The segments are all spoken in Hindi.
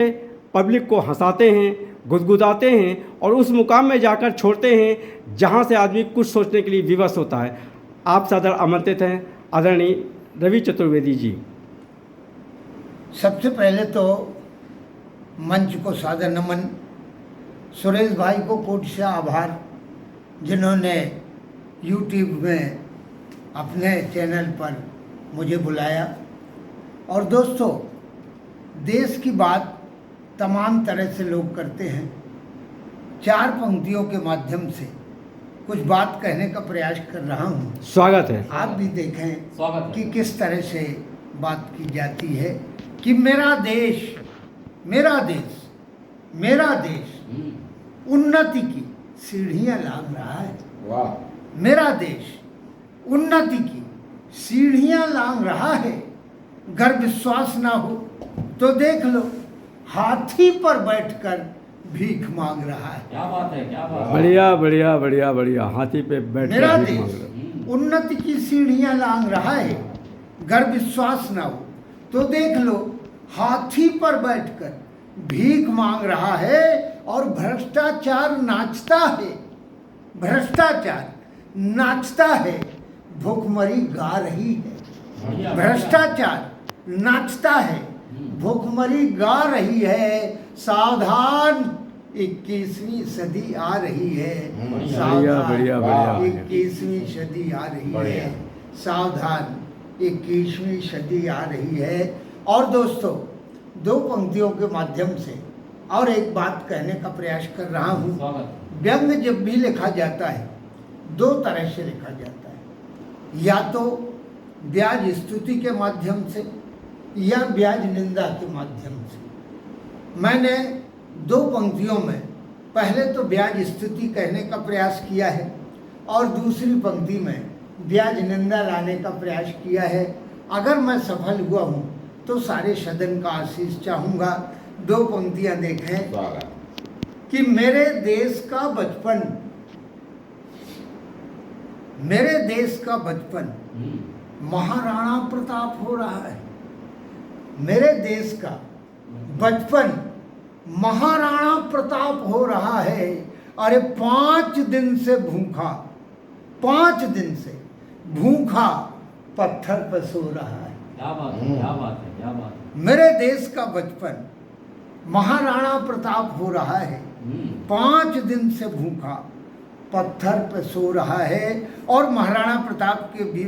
पब्लिक को हंसाते हैं, गुदगुदाते हैं और उस मुकाम में जाकर छोड़ते हैं जहां से आदमी कुछ सोचने के लिए विवश होता है। आप सदर आमंत्रित हैं आदरणीय रवि चतुर्वेदी जी। सबसे पहले तो मंच को सादर नमन, सुरेश भाई को कोटि से आभार जिन्होंने यूट्यूब में अपने चैनल पर मुझे बुलाया। और दोस्तों, देश की बात तमाम तरह से लोग करते हैं। चार पंक्तियों के माध्यम से कुछ बात कहने का प्रयास कर रहा हूँ। स्वागत है। आप भी देखें कि किस तरह से बात की जाती है कि मेरा देश, मेरा देश, मेरा देश उन्नति की सीढ़ियाँ लांघ रहा है। वाह। मेरा देश उन्नति की सीढ़ियाँ लांघ रहा है। अगर विश्वास ना हो तो देख लो, हाथी पर बैठकर भीख मांग रहा है। क्या बात है, क्या बात है। बढ़िया बढ़िया बढ़िया बढ़िया। हाथी पे बैठ मेरा कर भीख मांग देश रहे। उन्नति की सीढ़ियां लांघ रहा है। अगर विश्वास ना हो तो देख लो, हाथी पर बैठकर भीख मांग रहा है और भ्रष्टाचार नाचता है। भ्रष्टाचार नाचता है, भूखमरी गा रही है। भ्रष्टाचार नाचता है, भूखमरी गा रही है। सावधान, 21वीं सदी आ रही है। बढ़िया बढ़िया बढ़िया। 21वीं सदी आ रही है। सावधान, 21वीं सदी आ रही है। और दोस्तों, दो पंक्तियों के माध्यम से और एक बात कहने का प्रयास कर रहा हूँ। व्यंग जब भी लिखा जाता है, दो तरह से लिखा जाता है, या तो ब्याज स्तुति के माध्यम से या ब्याज निंदा के माध्यम से। मैंने दो पंक्तियों में पहले तो ब्याज स्तुति कहने का प्रयास किया है और दूसरी पंक्ति में ब्याज निंदा लाने का प्रयास किया है। अगर मैं सफल हुआ हूँ तो सारे सदन का आशीष चाहूँगा। दो पंक्तियाँ देखें कि मेरे देश का बचपन, मेरे देश का बचपन महाराणा प्रताप हो रहा है। मेरे देश का बचपन महाराणा प्रताप हो रहा है। अरे 5 दिन से भूखा, 5 दिन से भूखा पत्थर पर सो रहा है। क्या बात है, क्या बात है, क्या बात है। मेरे देश का बचपन महाराणा प्रताप हो रहा है। 5 दिन से भूखा पत्थर पर सो रहा है। और महाराणा प्रताप के भी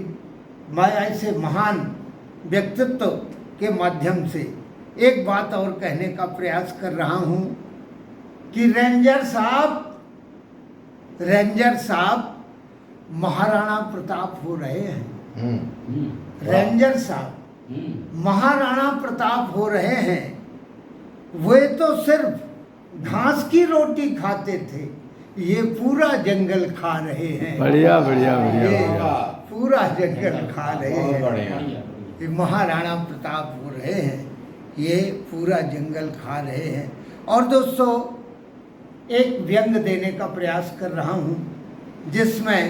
मैं ऐसे महान व्यक्तित्व के माध्यम से एक बात और कहने का प्रयास कर रहा हूं कि रेंजर साहब महाराणा प्रताप हो रहे हैं। रेंजर साहब महाराणा प्रताप हो रहे हैं। वे तो सिर्फ घास की रोटी खाते थे, ये पूरा जंगल खा रहे हैं। बढ़िया बढ़िया बढ़िया ये बढ़िया। पूरा जंगल खा रहे बहुत हैं। बढ़िया। ये महाराणा प्रताप हो रहे हैं, ये पूरा जंगल खा रहे हैं। और दोस्तों, एक व्यंग देने का प्रयास कर रहा हूँ जिसमें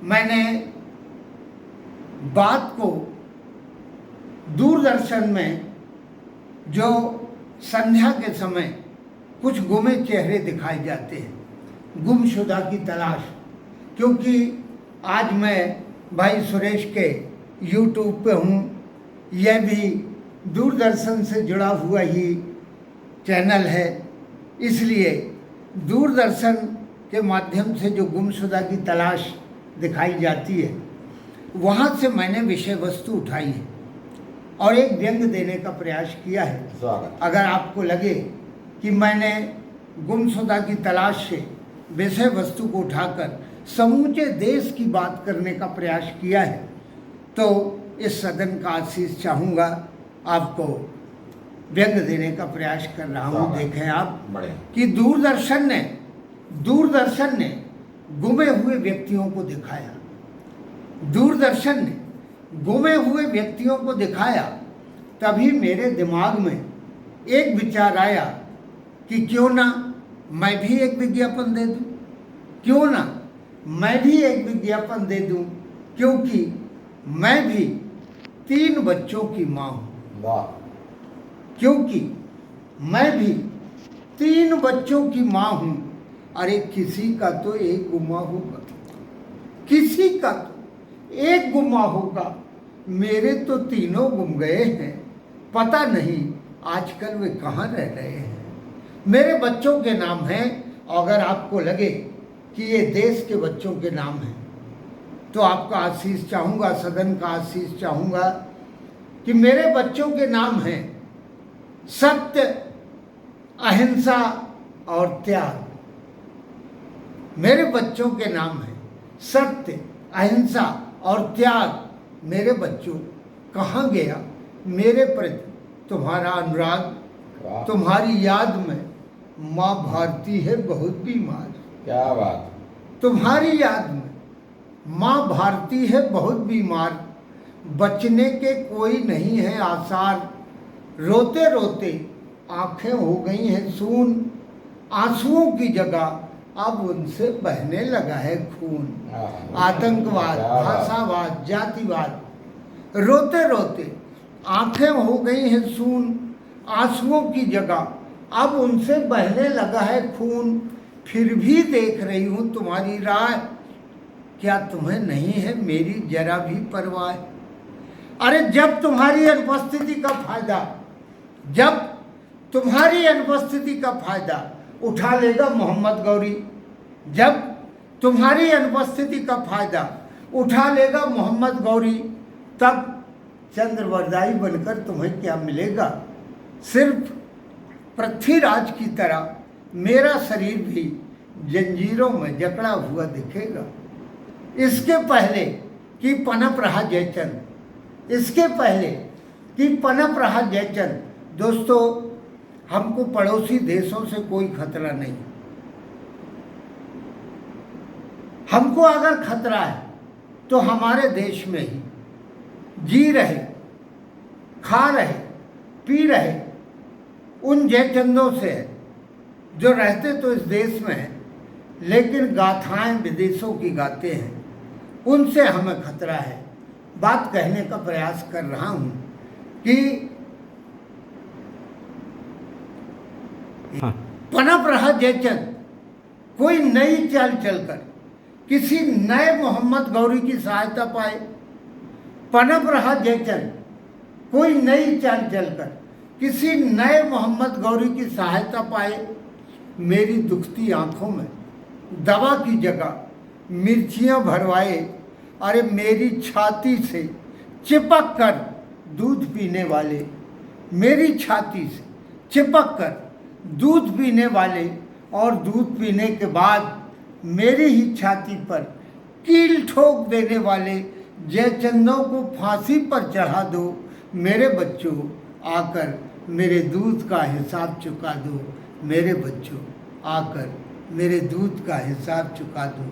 मैंने बात को दूरदर्शन में जो संध्या के समय कुछ गुमे चेहरे दिखाए जाते हैं, गुमशुदा की तलाश। क्योंकि आज मैं भाई सुरेश के यूट्यूब पे हूँ, यह भी दूरदर्शन से जुड़ा हुआ ही चैनल है, इसलिए दूरदर्शन के माध्यम से जो गुमशुदा की तलाश दिखाई जाती है, वहाँ से मैंने विषय वस्तु उठाई है और एक व्यंग देने का प्रयास किया है। अगर आपको लगे कि मैंने गुमशुदा की तलाश से विषय वस्तु को उठाकर समूचे देश की बात करने का प्रयास किया है, तो इस सदन का आशीष चाहूँगा। आपको व्यंग देने का प्रयास कर रहा हूँ। देखें आप कि दूरदर्शन ने गुमे हुए व्यक्तियों को दिखाया। दूरदर्शन ने गुमे हुए व्यक्तियों को दिखाया। तभी मेरे दिमाग में एक विचार आया कि क्यों ना मैं भी एक विज्ञापन दे दूं, क्यों ना मैं भी एक विज्ञापन दे दूं, क्योंकि मैं भी 3 बच्चों की माँ हूँ। वाह। क्योंकि मैं भी 3 बच्चों की माँ हूँ। अरे किसी का तो एक गुमा होगा, किसी का तो एक गुमा होगा, मेरे तो तीनों गुम गए हैं, पता नहीं आजकल वे कहाँ रह रहे हैं। मेरे बच्चों के नाम हैं, अगर आपको लगे कि ये देश के बच्चों के नाम हैं तो आपका आशीष चाहूँगा, सदन का आशीष चाहूँगा कि मेरे बच्चों के नाम हैं सत्य, अहिंसा और त्याग। मेरे बच्चों के नाम हैं सत्य, अहिंसा और त्याग। मेरे बच्चों, कहाँ गया मेरे प्रति तुम्हारा अनुराग? तुम्हारी याद में माँ भारती है बहुत बीमार। क्या बात। तुम्हारी याद में माँ भारती है बहुत बीमार, बचने के कोई नहीं है आसार। रोते रोते आंखें हो गई हैं सून, आंसुओं की जगह अब उनसे बहने लगा है खून। आतंकवाद, भाषावाद, जातिवाद, रोते रोते आंखें हो गई हैं सून, आंसुओं की जगह अब उनसे बहने लगा है खून। फिर भी देख रही हूँ तुम्हारी राह, क्या तुम्हें नहीं है मेरी जरा भी परवाह? अरे जब तुम्हारी अनुपस्थिति का फायदा, जब तुम्हारी अनुपस्थिति का फायदा उठा लेगा मोहम्मद गौरी, जब तुम्हारी अनुपस्थिति का फायदा उठा लेगा मोहम्मद गौरी, तब चंद्रवरदाई बनकर तुम्हें क्या मिलेगा? सिर्फ पृथ्वीराज की तरह मेरा शरीर भी जंजीरों में जकड़ा हुआ दिखेगा। इसके पहले कि पनप रहा जयचंद, इसके पहले कि पनप रहा जयचंद। दोस्तों, हमको पड़ोसी देशों से कोई खतरा नहीं। हमको अगर खतरा है तो हमारे देश में ही जी रहे, खा रहे, पी रहे उन जयचंदों से जो रहते तो इस देश में हैं लेकिन गाथाएं विदेशों की गाते हैं, उनसे हमें खतरा है। बात कहने का प्रयास कर रहा हूं कि हाँ। पनप रहा जयचंद कोई नई चाल चलकर किसी नए मोहम्मद गौरी की सहायता पाए। पनप रहा जयचंद कोई नई चाल चलकर किसी नए मोहम्मद गौरी की सहायता पाए। मेरी दुखती आंखों में दवा की जगह मिर्चियां भरवाए। अरे मेरी छाती से चिपक कर दूध पीने वाले, मेरी छाती से चिपक कर दूध पीने वाले और दूध पीने के बाद मेरी ही छाती पर कील ठोक देने वाले जयचंदों को फांसी पर चढ़ा दो। मेरे बच्चों, आकर मेरे दूध का हिसाब चुका दो। मेरे बच्चों, आकर मेरे दूध का हिसाब चुका दो।